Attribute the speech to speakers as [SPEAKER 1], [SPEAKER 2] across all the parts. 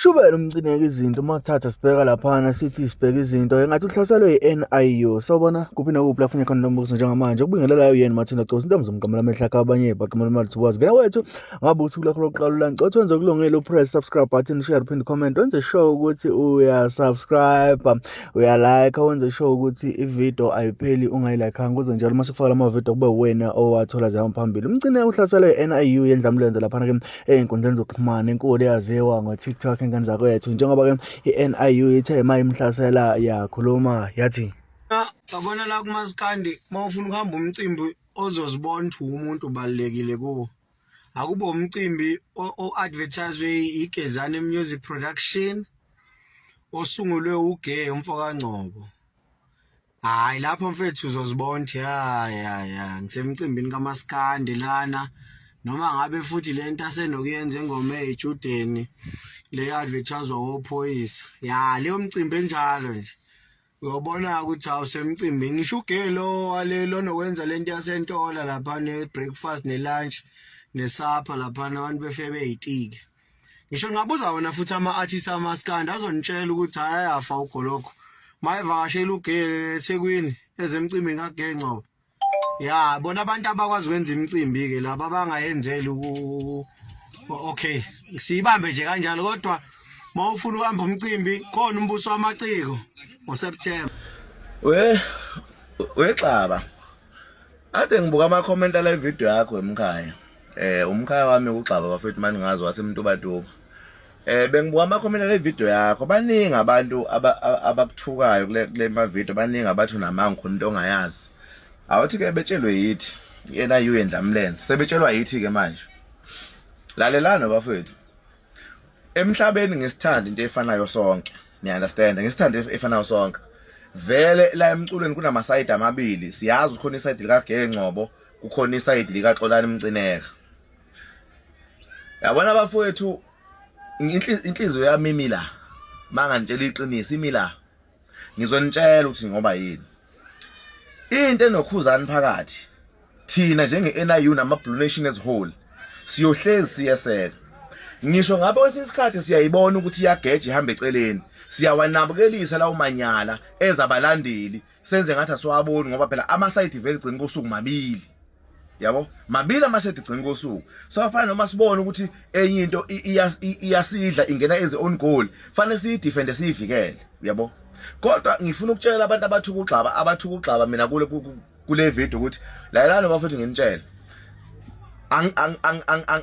[SPEAKER 1] Shubela umcineke izinto uma sithatha sibheka laphana sithi sibheka izinto engathi uhlaselwe i-NIU sawubona kuphi nakuphi lapho khona nombuzo njengamanje ukubingelela uyena Martina Gcosi intombi zomgamela amehla akho abanye ibhaqimela imali towards ngena wethu ngabe uthi lakho lokuqala ulancothi wenze okulungile upress subscribe button share phinde comment wenze sure ukuthi uya subscribe uyalike wenze sure ukuthi ivideo ayipheli ungayilikeanga kuze njalo uma sikufaka lama video kube wena owathola zihamba phambili umcine uhlaselwe i-NIU yendlamlenze laphana ke ey'nkundleni zokuxhumana enkulu eyaziwa ngo-TikTok ingane zakwethu njengoba-ke i-NIU ithe ma imhlasela yakhuluma yathi
[SPEAKER 2] Yabona la kumaskandi mawufuna ukuhamba umcimbi ozozibona ukuthi umuntu ubalekile kuwo akube umcimbi o-advertiswe iGezani Music Production osungulwe uGay umfoka Ngcobo. Hayi lapho mfethu uzozibona ukuthi ya ngisemcimbini kamaskandi lana noma ngabe futhi lento asenokuyenza engoma eJuden le advertiswa ophoyisa ya leyo mcimbi enjalo nje uyobona ukuthi awusemcimbini ngisho ugelo walelo nokwenza lento yasentola lapha ne-breakfast ne-lunch nesapha lapha abantu befike beyitike ngisho ngabuza wona futhi ama-artist amaskandi azonitshela ukuthi hayi ayafa ugolokho mayevakashela ugelo eThekwini ezemcimbini kaGay Ngcobo ya bona abantu abakwazi ukwenza imicimbi ke laba abangayenzeli okay siyibambe nje kanjalo kodwa mawufuna uhamba umcimbi khona umbuso wamaciko ngoSeptember
[SPEAKER 3] wexaba ade ngibuka ama comment ala video yakho emkhaya umkhaya wami ukuxaba bafethu manje ngazi wasemntubatuba bengibuka ama comment ala video yakho baningi abantu abakuthukayo kule ma video baningi abathu namanga khona into ongayazi awuthi ke betshelwe yithi yena yendlamlenze sebetshelwa yithi ke manje lalelana bafethu emhlabeni ngesithanda into efanayo sonke ni understand ngesithanda efanayo sonke vele la emculweni kunama side amabili siyazi ukhona iside lika Gay Ngcobo kukhona iside lika Xolani Mcineka yabona bafethu inhliziyo yami imila mangantshela iqiniso imila ngizonitshela ukuthi ngoba yini into enokhuzani phakathi thina njenge-NIU nama-Blue Nation as whole siyohlezi siyeseka ngisho ngabe kwesinye isikhathi siyayibona ukuthi iyageja ihambe eceleni siyawanabukelisa lawo manyala ezabalandeli senze ngathi asiwaboni ngoba phela ama-side event igcina kosuku mabili yabo mabili ama-side igcina kosuku so afana noma sibone ukuthi enye into iyasidla ingena eze on goal fanele siyidefende siyivikele yabo kodwa ngifuna ukutshela abantu abathuka mina kule video ukuthi lalana bafethu nginitshela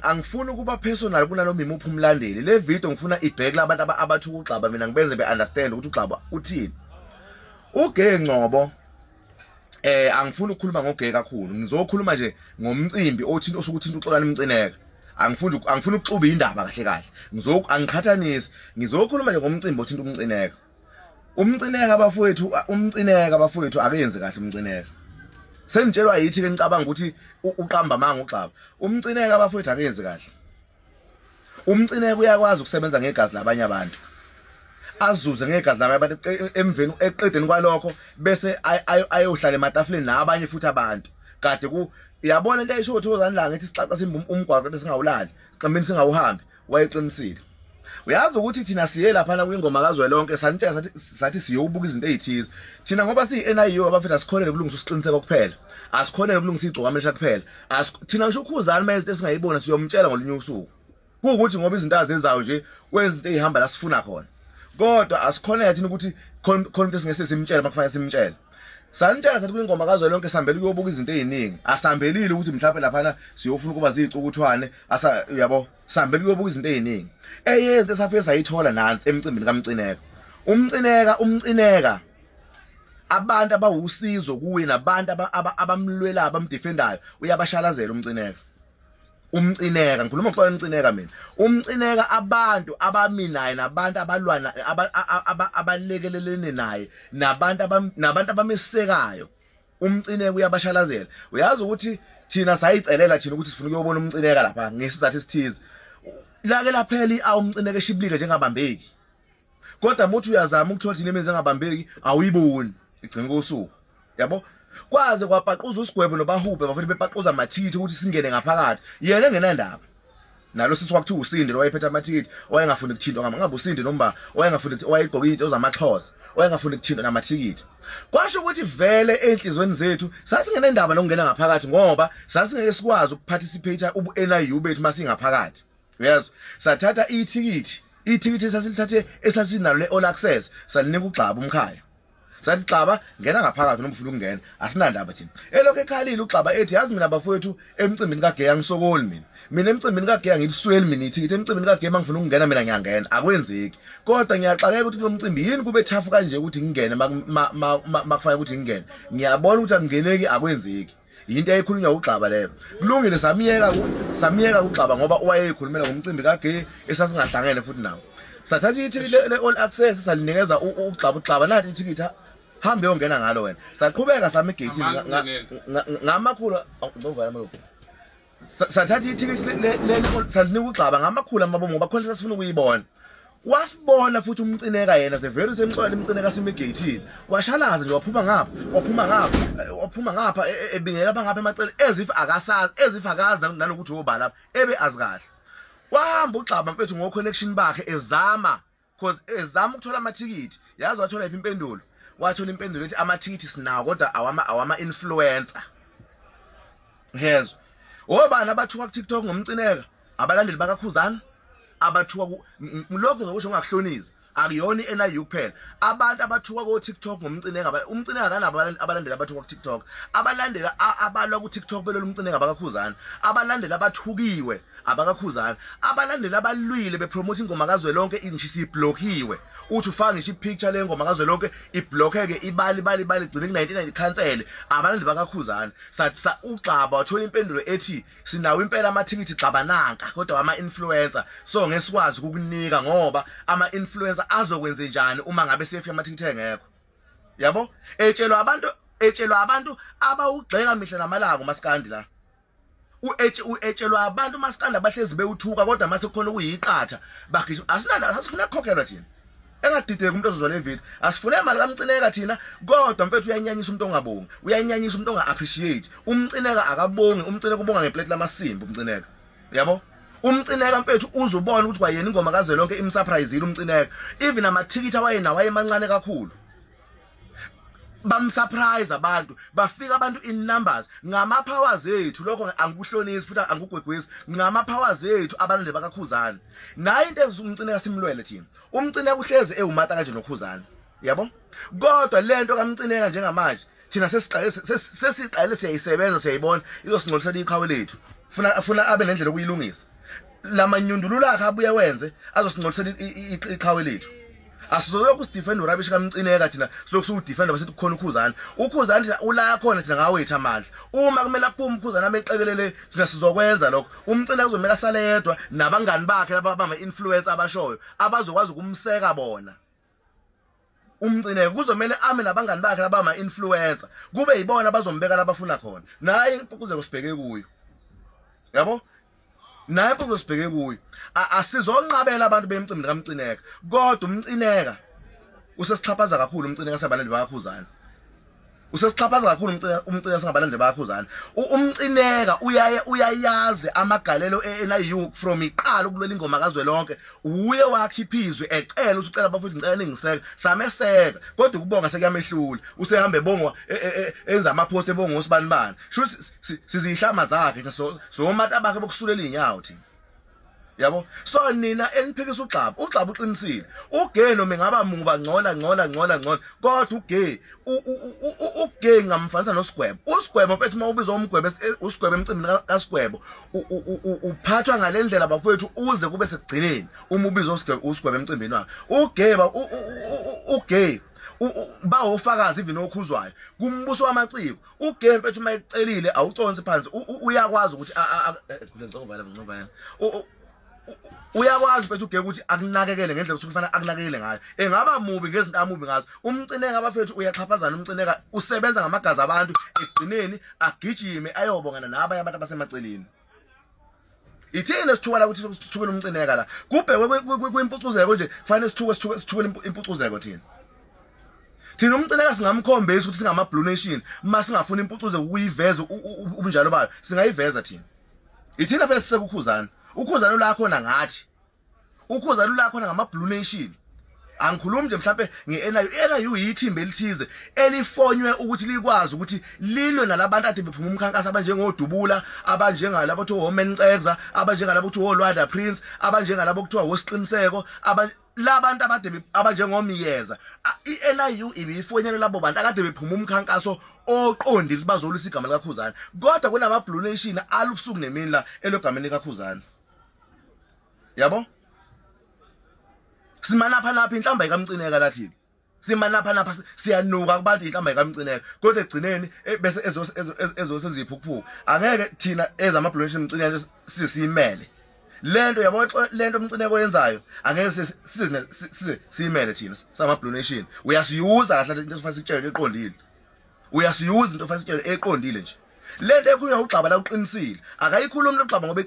[SPEAKER 3] angifuni ukuba personal kunanoma imuphi umlandeli le video ngifuna ibhekela abantu abathuka mina ngibenze be-understand ukuthi uXaba uthini uGay Ngcobo angifuni ukukhuluma ngoGay kakhulu ngizokhuluma nje ngomcimbi othinta osukuthinta uXolani Mcineka angifuni ukuxuba indaba kahle kahle angikhathanisi ngizokhuluma nje ngomcimbi othinta uMcineka umcineka bafowethu akenzi kahle umcineka senitshelwa yithi ke ngicabanga ukuthi uqamba amanga uXaba umcineka bafowethu akenzi kahle umcineka uyakwazi ukusebenza ngegazi labanye abantu azuze ngegazi labanye abantu emveni eqedeni kwalokho bese ayohlala ematafuleni nabanye futhi abantu kade yabona into ayisho ukuthi ozanilanga ethi sixaxa simba umgwaqo bese singawulali siqambeni singawuhambi wayeqinisile uyazi ukuthi thina siye lapha kwingoma kazwelonke sanitshela sathi siyobuka izinto ezithize thina ngoba siyi-NIU abafethu asikholele ukulungisa isiqiniseko kuphela asikholele ukulungisa igcoka amehla kuphela thina ngisho ukhuzani uma izinto esingayibona siyomtshela ngolunye usuku kuwukuthi ngoba izinto azenzayo nje kwezinto ezihamba la sifuna khona kodwa asikhonele thina ukuthi khona into esingese simtshele makufanele simtshele sanitshela sathi kwingoma kazwelonke sihambele ukuyobuka izinto eziningi asihambelile ukuthi mhlawumbe laphana siyofuna ukuba ziyicukuthwane yabo sihambele ukuyobuka izinto eziningi eyeze safike sayithola nansi emcimbini kaMcineka umcineka abantu abawusizo kuye nabantu abamlwela abamdefendayo uyabashalazela umcineka ngikhuluma ngokuxoxa umcineka mina umcineka abantu abaminayo nabantu abalwana abalekelelene naye nabantu abamesekayo umcineka uyabashalazela uyazi ukuthi thina sayicelela thina ukuthi sifuna ukuyobona umcineka lapha ngesizathu esithize lake laphela umcineka eshibilike njengabambeki kodwa muthi uyazama ukuthola thina emenze ngabambeki awuyiboni igcina kosuku yabo kwaze kwabhaquza usigwebo nobahube bafuna bepaquza amathithi ukuthi singene ngaphakathi yena engenandaba nalo sithi kwakuthiwa uSindi lo wayephethe amathikithi owayengafuni ukuthintwa ngabe uSindi nomba owayengafuni wayegqoka izinto zamaXhosa wayengafuni ukuthintwa namathikithi kwasho ukuthi vele enhlizweni zethu sasingene indaba nokungena ngaphakathi ngoba sasingeke sikwazi ukuparticipate ubu-NIU bethu masingaphakathi yes sathatha ithikithi esasilithathe esasinalo le-all access salinika uGxaba umkhaya sathi Gxaba ngena ngaphakathi noma ufuna ukungena asinandaba thina elokho ekhalile uGxaba ethi yazi mina bafowethu emcimbini kaGeya ngisokoli mina emcimbini kaGeya ngibusweli mina ithikithi emcimbini kaGeya mangifuna ukungena mina ngiyangena akwenzeki kodwa ngiyaxakeka ukuthi kulo mcimbi yini kube thafu kanje ukuthi ngingene makufaya ukuthi ngingene ngiyabona ukuthi angingeneki akwenzeki into eyikhulunywa uGxaba leyo kulungile samiyeka uGxaba ngoba wayeyikhulumela ngomcimbi kaGeya esasingahlangene futhi nawo sathatha ithikithi le-all access salinikeza uGxaba nathi ithikithi hambe yongena ngalo wena saqhubeka sami egate ngamakhulu ngovala amalokho sathatha ithikithi salinika uGxaba ngamakhulu amabomu ngoba khona sasifuna ukuyibona wasibona futhi umcineka yena sevele semxola imcineka sime egate washalaza nje waphuma ngapha ebingela bangapha emacele ezif akazi nalokuthi obala lapha ebe azikahle wahamba uGxaba mfethu ngo-connection bakhe ezama ukuthola amathikithi yazi wathola iphi impendulo wathola impendulo ethi amathikithi sinawo kodwa awama-influencer yezo obani abathuka ku-TikTok ngomcineka abalandeli bakaKhuzana abathuka lokho ngokusho ungakuhlonisi akuyona i-NIU kuphela abantu abathuka ku-TikTok ngomcineka umcineka kanabo abalandeli abathuka ku-TikTok abalandeli abalwa ku-TikTok belolu umcineka abakaKhuzana abalandeli abathukiwe abakaKhuzana abalandeli abalwile bepromote ingoma kazwelonke injisi iblokiwe uthi ufaka ngisho ipicture le ngoma kazwelonke iblockeke ibali igcine ku-1990 cancel abalandeli bakaKhuzana sathi uGxaba wathola impendulo ethi sinawo impela amathikithi Gxaba nanka kodwa ama-influencer so ngesikwazi ukukunika ngoba ama-influencer azokwenza njani uma ngabe sefika amathikithi engekho yabo etshelwa abantu abawugxeka mihla namalanga uMaskandi la etshelwa abantu uMaskandi abahlezi bewuthuka kodwa mase kukhona ukuyiqatha bagisho asifuna ukukhokhelwa thina engadideki umuntu ozozwa le video asifune imali kamcineka thina kodwa mfethu uyanyanyisa umuntu ongabongi uyanyanyisa umuntu onga-appreciate umcineka akabongi umcineka ubonga ngeplate lamasimbi umcineka yabo umcineka mfethu uzubona ukuthi kwayena ingoma kazwelonke imsurprise umcineka even amathikithi awayenawo ayemancane kakhulu bamsurprise abantu bafika abantu in numbers ngama-powers ethu lokho angikuhlonisi futhi angikugwegwisi ngama-powers ethu abalandeli bakaKhuzana nayo into ezuza umcineka simlwele thina umcineka uhlezi ewumata kanje noKhuzana yabo kodwa lento kamcineka njengamanje thina sesiqale siyayisebenza siyayibona izosingcolisela iqhawe lethu funa abe nendlela okuyilungisa lamanyundululo akhe abuye wenze azosingcolisela iqhawe lethu asizolokhu sidefend urabish kamcineka thina sokusudefend basithi kukhona uKhuzana thina ula khona thina ngawetha amandla uma kumele aphume uKhuzana ameqekelele thina sizokwenza lokho umcineka uzomela sale yedwa nabangani bakhe ababamba influencer abashoyo abazokwazi ukumseka bona umcineka kuzomela ame nabangani bakhe abama influencer kube yibona bazombeka labafuna khona naye impucuze sibheke kuyo yabo naye impucuze sibheke kuyo asizonqabela abantu bemcimbi kamcineka kodwa umcineka usesichaphaza kakhulu umcineka sabalandi bakaKhuzana usesichaphaza kakhulu umcineka singabalandi bakaKhuzana umcineka uyayazi amagalelo e-NIU from iqala ukulwela ingoma kazwelonke uye wakhiphizwe ecela ukuthi ucela abafowethu ngicela ningiseke sameseka kodwa ukubonga sekuyamehlula usehamba ebonga enza amaphost ebonga usibanibani shuthi sizihlama zakhe so mata bakhe bokusulela inyawo thina yabo so nina eniphikisa uGxaba uqinisile uGay noma ngaba muba ngcola kodwa uGay ngamfanisa noSigwebo uSigwebo mfethu mawubizwa umgwebo uSigwebo emcimbini kaSigwebo uphathwa ngalendlela bafowethu uze kube sekugcineni uma ubizwa uSigwebo emcimbini wakhe uGay bawofakazi even okhuzwayo kumbuso wamaciko uGay mfethu mayicelile awuconsi phansi uyakwazi ukuthi uyakwazi mfethu uGay ukuthi akunakekele ngendlela usufana akunakekele ngayo engaba mubi ngezinto amubi ngazo umcineka abafethu uyaxhaphazana umcineka usebenza ngamagazi abantu egcineni agijime ayobongana nabanye abantu abasemaceleni ithina sithuka la ukuthi sithukele umcineka la kubhekwe kwimpucuzeko nje kufanele sithukele impucuzeko thina umcineka singamkhombisa ukuthi singama Blue Nation masingafuna impucuzeko ukuyiveza ubunjalo bayo singayiveza thina ithina phela sisekuKhuzana Ukhuza lula khona ngathi. Ukhuza lula khona ngama Blue Nation. Angikhulumi nje mhlambe ngeNIU yithimba elithize elifonywe ukuthi likwazi ukuthi lilwe nalabantu ade bephuma umkhankaso abanjengodubula, abanjengalabo kuthiwa woMenceza, abanjengalabo kuthiwa woLwanda Prince, abanjengalabo kuthiwa wosiqiniseko, labantu abade abanjengomiyeza. iNIU ibifonyela labo bantu akade bephuma umkhankaso oqondile bazolisa igama likaKhuzani. Kodwa kunama Blue Nation alubusuku nemini la elogameni likaKhuzani. Yabo? Simanapha lapha inhlamba ikamcineka lathi. Simanapha lapha siyanuka kubantu inhlamba ikamcineka. Kodwa egcineni bese ezosenza iphukuphuku. Angeke thina ezama Blue Nation mcineka sisimele. Lento yabo lento umcineko yenzayo angeke simele thina sama Blue Nation. Uyasiyuza kahle into esifana sitshele eqondile. Uyasiyuza into esifana sitshele eqondile nje. Lento ekhulunywa uGxaba la uqinisile akayikhulumi uGxaba ngoba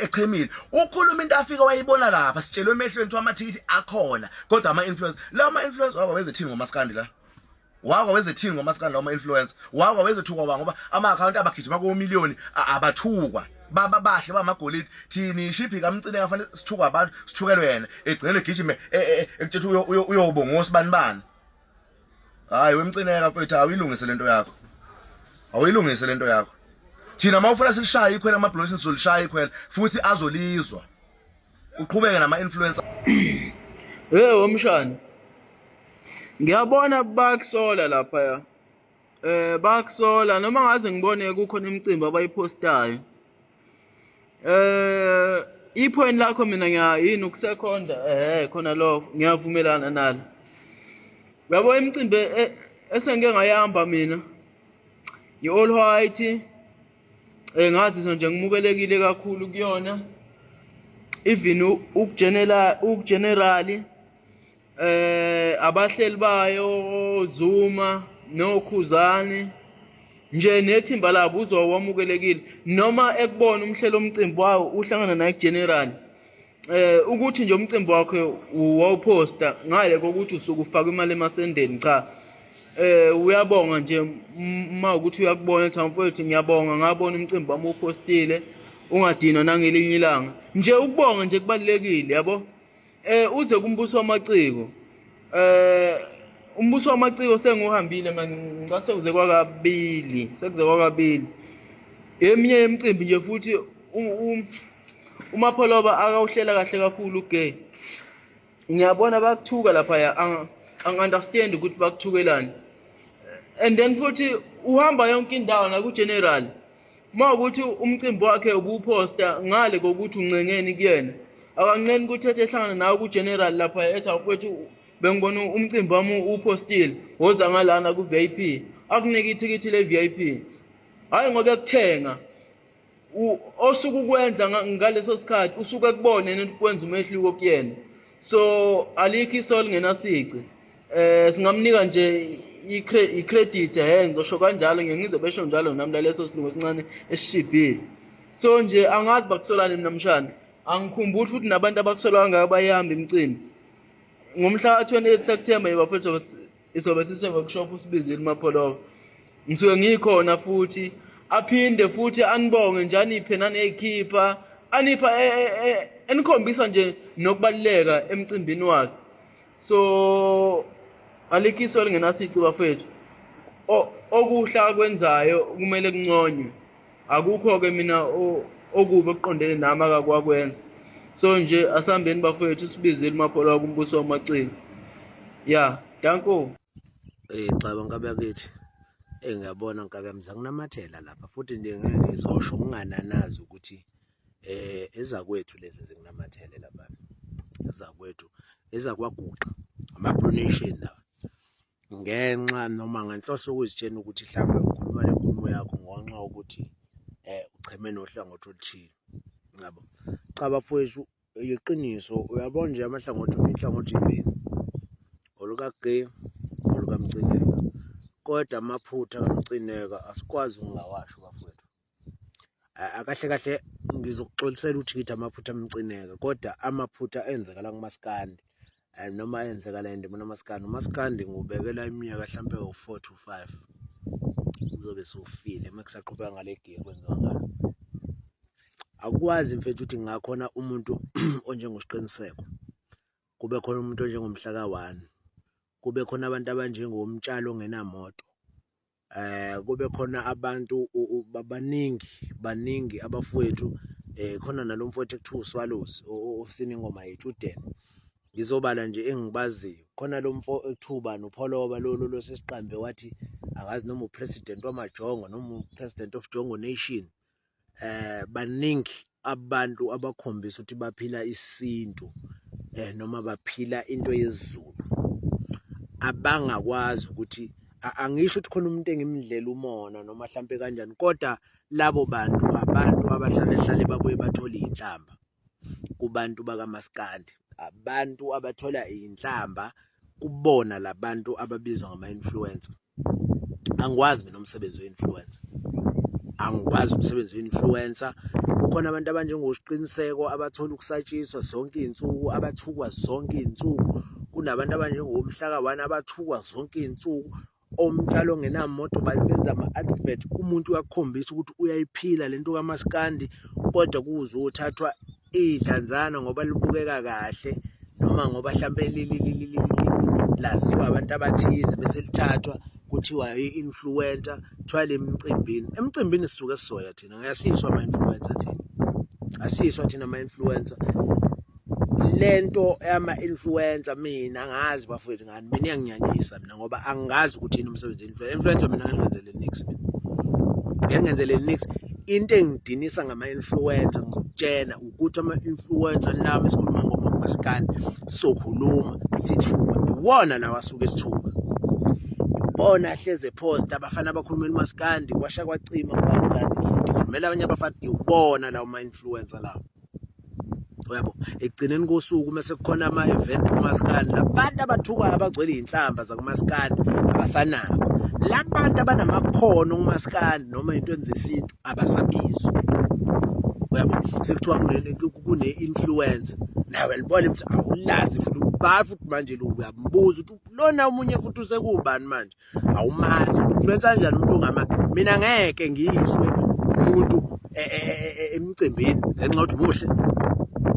[SPEAKER 3] echemile ukhuluma into afika wayibona lapha sitshelwe emehlweni ukuthi amathikithi akhona kodwa ama influence lawa ama influence waba wezethini ngomaskandi la waba wezethini ngomaskandi lawa ama influence waba wezethukwa ngoba ama account abagijima ku million abathukwa bahle bamagolide thini shiphi kamcine afanele sithukwa abantu sithukelwe yena egcele gijime ekuthethe uyobongosi bani hayi wemcineka mfethu awuyilungise lento yakho awuyilungise lento yakho. Thina mawufuna silishaya ikhwela ama Blue Nation solishaya ikhwela futhi azolizwa. Uqhubeke nama influencer.
[SPEAKER 4] Womshana. Ngiyabona bakusola lapha. Bakusola noma ngaze ngibone kukhona imicimbi abayipostayo. Iphone lakho mina ngiyini ukusekhonda khona lo ngiyavumelana nalo. Yabo imicimbi esengeke ngayamba mina. All white ngathi nje ngimukelekile kakhulu kuyona even ukugenerali abahleli bayo Zuma noKhuzani nje nethimba labo uzowamukelekile noma ekubona umhlelo omcimbi wawo uhlangana naye general ukuthi nje umcimbi wakhe uwawuposta ngale kokuthi usukufaka imali emasendeni cha uyabonga nje uma ukuthi uyakubona ukuthi mfowethu ngiyabonga ngabona umcimbi wami upostile ungadinwa nangelinye ilanga nje ukubonga nje kubalekile yabo uze kumbuso wamaciko umbuso wamaciko senguhambile ngase kuze kwakabili eminye yemicimbi nje futhi uMapholoba akawuhlela kahle kakhulu ugay ngiyabona bakuthuka lapha ang-understand ukuthi bakuthukelani and then futhi uhamba yonke indawo na ku general mawukuthi umcimbi wakhe ubuposta ngale kokuthi uncengeni kuyena akanqeni ukuthi ehlangana nawe ku general lapha ethi awufethu bengibona umcimbi wami upostile woza ngalana ku VIP akunika ithikithi le VIP hayi ngoba ekuthenga osuku kwenza ngaleso sikhathi usuke kubone nento kwenza umehluko kuyena so alikho isol ngenasici singamnika nje i-credit ngizosho kanjalo ngizobesho njalo nami laleso silungu esincane esishibhile so nje angazi bakusolane namhlanje angikhumbuli futhi nabantu abakusolwa kangaka bayihamba imicimbi ngomhla ka-28 September bafethu isobe sise-workshop usibizile uMapholoba ngisuke ngikhona futhi aphinde futhi anibonge nje aniphe naneyikhipha anipha enikhombisa nje nokubaluleka emcimbini wakhe so alikiso lingenasici bafethu okuhla kwenzayo kumele kunconywe akukho ke mina okuba eqondene nami akakwakwenza so nje asambeni bafethu sibizile uMapholoba kumbuso wamaciko danko
[SPEAKER 5] Cha ngabakithi ngiyabona ngakemza kunamathela lapha futhi ngizosho ungananazi ukuthi ezakwethu lezi zinginamathele lapha ezakwethu ezakwaguqa ama Blue Nation la ngenxa noma ngenhloso ukuzitshena ukuthi mhlawumbe ukhuluma lenkulumo yakho ngonxa ukuthi ucheme nohlangothi oluthile ngabo cha bafowethu iqiniso uyabona nje inhlangothi yimini olukagay olukamcineka kodwa amaphutha kaMcineka asikwazi ungawasho bafowethu akahle ngizokuxolisela ukuthi amaphutha amcineka kodwa amaphutha enzekala kumaskandi noma enzekala endimona umaskandi ngubekela iminyaka mhlambe u4 to 5 uzobe sufile makusaqhubeka ngale gear kwenziwa ngayo akwazi mfethu ukuthi ngakhona umuntu onjengosiqiniseko, kube khona umuntu onjengomhla ka-1, kube khona abantu abanjengomtshalo ongenamoto, kube khona abantu baningi abafowethu, khona nalo mfowethu ekuthiwa uSwallows osina ingoma yethu uDen, ngizobala nje engibaziyo. Khona lo mfo ekuthiwa ubani uPholoba lo sesiqambe wathi akazi noma upresident wamajongo noma upresident of Jongo Nation. Baningi abantu abakhombisa ukuthi baphila isintu noma baphila into yesiZulu, abangakwazi ukuthi angisho ukuthi khona umuntu engimdlela umona noma mhlampe kanjani, kodwa labo bantu abantu abahlale babuye bathola inhlamba kubantu bakaMaskandi, abantu abathola inhlamba kubona labantu ababizwa ngama-influencer. Angikwazi mina umsebenzi we-influencer, angikwazi umsebenzi we-influencer. Kukhona abantu abanjengosiqiniseko abathola ukusatshiswa zonke iy'nsuku, abathukwa zonke iy'nsuku. Kunabantu abanjengomhla ka-1 abathukwa zonke iy'nsuku. Omtshalo ongenamoto benza ama-advert, umuntu uyakukhombisa ukuthi uyayiphila lento kaMaskandi, kodwa kuzothathwa idlanzana ngoba libukeka kahle noma ngoba mhlampe laziwa abantu abathize bese lithathwa kuthiwa i-influencer, kuthiwa le emcimbini sisuke sisoya thina, ngiyasiswa ama-influencer thina, asiswa thina ama-influencer. Lento yama-influencer mina angazi bafowethu ngani, mina iyanginyanyisa mina ngoba angazi ukuthi yini umsebenzi we-influencer. Mina ngingenzele nix, into engidinisa ngama-influencer ngizokutshena ukuthi ama-influencer nami esikhuluma ngoma kuMaskandi sokhuluma sithuka, iwona lawa asuke sithuka, ibona hleze epost abafana abakhulumela uMaskandi kwasha kwacima kwangani, ngikhulumela abanye abafana, iwona lawo ma-influencer lawo. Uyabo, ekugcineni kosuku mase kukhona ama-event kuMaskandi, abantu abathukwayo abagcwele iy'nhlamba zakuMaskandi abasanabo. Labantu abanamakhono kuMaskandi noma into zesintu abasabizwa. Uyabo, sekuthiwa kune-influencer, nawe libona ukuthi awulazi futhi ubani futhi manje lo uyambuza ukuthi lona omunye futhi usekubani manje, awumazi influencer kanjani umuntu ongamazi. Mina ngeke ngiyiswe umuntu emcimbini ngenxa yokuthi muhle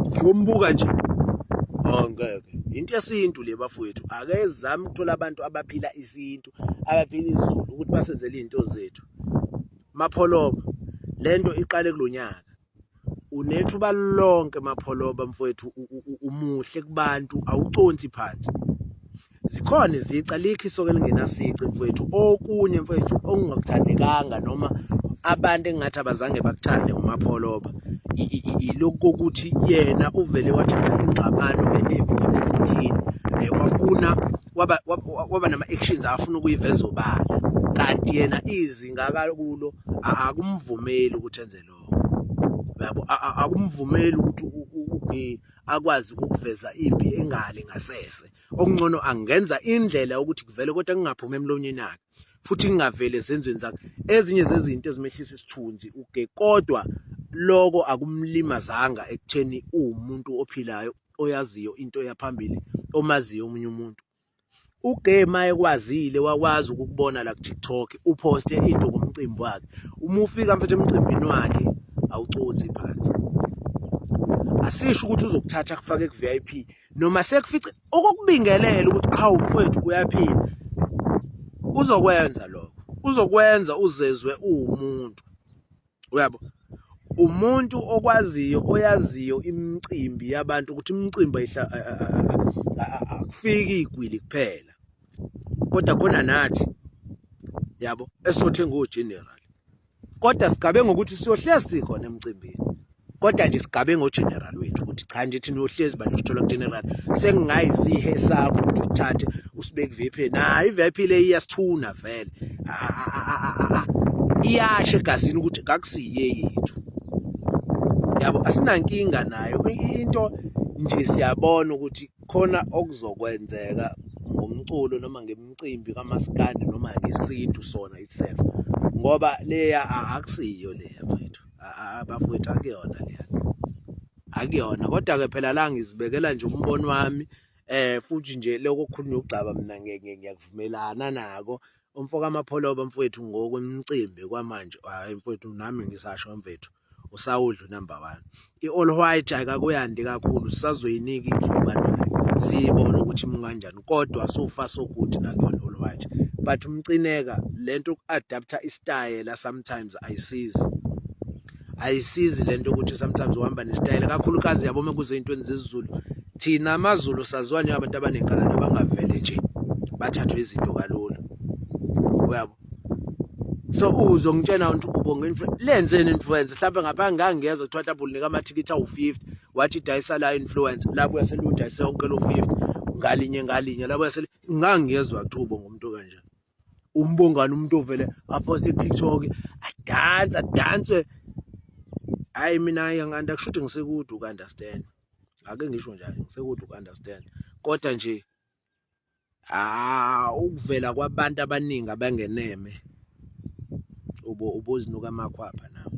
[SPEAKER 5] ngiyombuka nje, ngeke. Into yesintu le bafowethu, ake zami ukuthola abantu abaphila isintu, abaphila isiZulu ukuthi basenzele izinto zethu. Mapholoba, lento iqale kulonyaka, unethuba lonke Mapholoba mfowethu, umuhle kubantu, awuconsi phansi. Zikhona izici, alikho isoka elingenasici mfowethu. Okunye mfowethu okungakuthandekanga noma abantu engathi abazange bakuthande uMapholoba, ilokhu kokuthi yena uvele wathatha ingxabano ebisezithini, wafuna waba nama-actions afuna ukuyiveza obala, kanti yena izinga akakulo akumvumeli ukuthi enze lokho. Yabo, akumvumeli ukuthi akwazi ukuveza impi engale ngasese. Okungcono angenza indlela ukuthi kuvele kodwa kungaphumi emlonyeni wakhe, futhi kungavele ezenzweni zakhe ezinye zezinto ezimehlisa isithunzi kodwa lokho akumlimazanga ekutheni uwumuntu ophilayo, oyaziyo into yaphambili, omaziyo omunye umuntu. Ugema ekwazile wakwazi ukukubona la ku-TikTok uposte into ngomcimbi wakhe, uma ufika mfethu emcimbini wakhe awuconsi phansi. Asisho ukuthi uzokuthatha kufake ku-VIP noma sekufice okokubingelela ukuthi hawu mfowethu kuyaphila, uzokwenza lokho, uzokwenza uzezwe uwumuntu. Uyabo, umuntu okwaziyo, oyaziyo imicimbi yabantu ukuthi imicimbi akufiki igwili kuphela, kodwa khona nathi yabo esothenga ogeneral, kodwa sigabe ngokuthi siyohlezi sikhona emcimbini, kodwa nje sigabe ngogeneral wethu ukuthi cha nje thina uyohlezi bantu sithola kugeneral. Sengingayisihe sakho ukuthi uthathe usibeke VIP, na i-VIP le iyasithuna vele, iyasho egazini ukuthi akusiye yethu. Yabo, asinankinga nayo into nje, siyabona ukuthi khona okuzokwenzeka ngomculo noma ngemicimbi kaMaskandi noma ngesintu sona itself, ngoba leya akusiyo leya mfethu, abafowethu akuyona leya, akuyona. Kodwa-ke phela la ngizibekela nje umbono wami, futhi nje lokho kukhulunywa uGcaba mina ngiyakuvumelana nako. Umfo kaMapholoba mfowethu ngokwemicimbi kwamanje, hayi mfowethu, nami ngisasho mfethu, uSawudlu number 1. I-All White akakuyandi kakhulu, sisazoyinika ithuba nayo siyibona ukuthi kanjani, kodwa so far so good nakuyona All White. But umcineka lento uku-adapter istyle sometimes ayisizi lento ukuthi sometimes uhamba nesitayela, kakhulukazi yabo mekuze intweni zesiZulu. Thina amaZulu saziwa njengabantu abanenkala abangavele nje bathathwe izinto kalula, uyabo. So uzongitshena ukuthi ubonge lenzeni influencer mhlawumbe ngapha ngangiyeza kuthiwa mhlawumbe unika amathikithi awu-50 wathi dayisa la influencer lapho uyasele udayise yonke lo-50 ngalinye lapho yasele ngangiyezwa kuthiwa ubonga umuntu kanjani. Umbongani umuntu ovele aposte ku-TikTok adanswe. Hayi mina angishuthi ngisekude uku-understand, ake ngisho njalo ngisekude uku-understand, kodwa nje ukuvela kwabantu abaningi abangeneme ubozinuka amakhwapha nawo,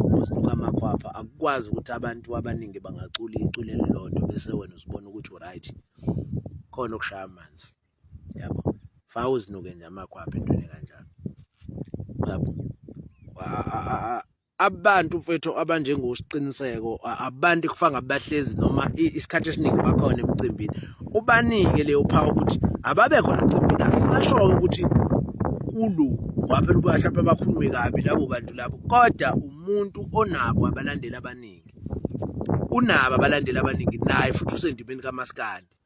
[SPEAKER 5] ubozinuka amakhwapha. Akukwazi ukuthi abantu abaningi bangacula iculo elilodwa bese wena uzibona ukuthi uright, khona okushaya amanzi, yabo. Fa uzinuke nje amakhwapha entweni kanjalo, yabo. Abantu mfethu abanjengosiqiniseko abantu kufanga abahlezi noma isikhathi esiningi bakhona emcimbini, ubanike leyo power ukuthi ababe khona emcimbini. Asisasho ukuthi kulu waphela uba mhlawumbe bakhulume kabi labo bantu labo, kodwa umuntu onabo abalandeli abaningi, unabo abalandeli abaningi naye futhi usendimeni kaMaskandi,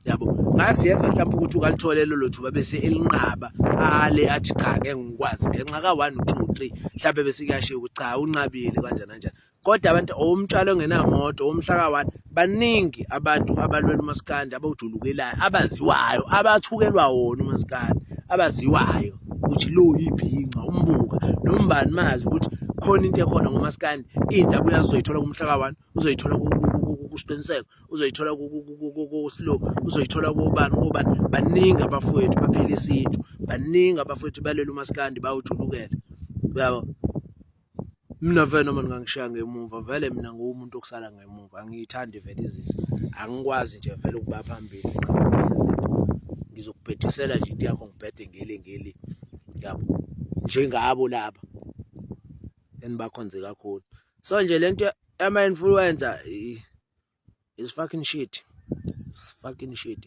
[SPEAKER 5] yabo. Ngasiyeza mhlawumbe ukuthi ukalithole lelo thuba bese elinqaba ale athi cha ngeke ngikwazi ngenxa ka 1 2 3 mhlawumbe bese kuyashiya ukuthi cha unqabile kanjani. Kodwa abantu omtshalo ongenamoto omhlaka 1 baningi abantu abalwela uMaskandi abawujulukelayo, abaziwayo, abathukelwa wona uMaskandi, abaziwayo ukuthi lo ibhinqa umbuka nombani mazi ukuthi khona into ekhona ngoMaskandi. Indaba uyazoyithola kumhlaka 1, uzoyithola kusiqiniseko, uzoyithola ku-Slow, uzoyithola kubani. Baningi abafowethu baphila isintu, baningi abafowethu balela uMaskandi bawujulukela, yabo. Mina vele noma ngingangishiya ngemuva, vele mina ngumuntu okusala ngemuva, angiyithandi vele izinto, angikwazi nje vele ukuba phambili. Ngizokubhedisela nje into yakho ngibhede ngeli, yabo, njengabo laba enibakhonze kakhulu. So nje lento ama-influencer is fucking shit, it's fucking shit.